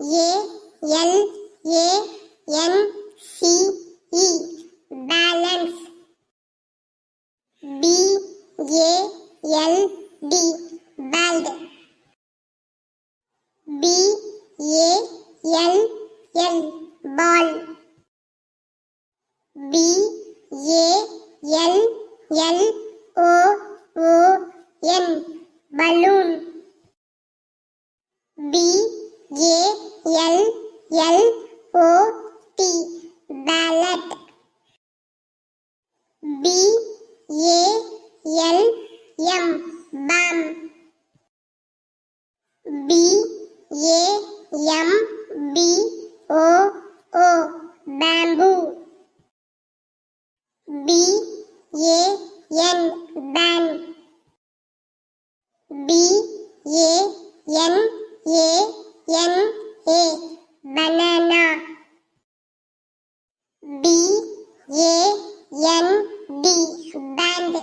A L A N C E balance. B A L D bald. B A L L ball. B A L L O O N balloon. B A L L O T ballot. B A L M balm. B A M B O O bamboo. B A N ban. B A N A N A banana. B A N D pant.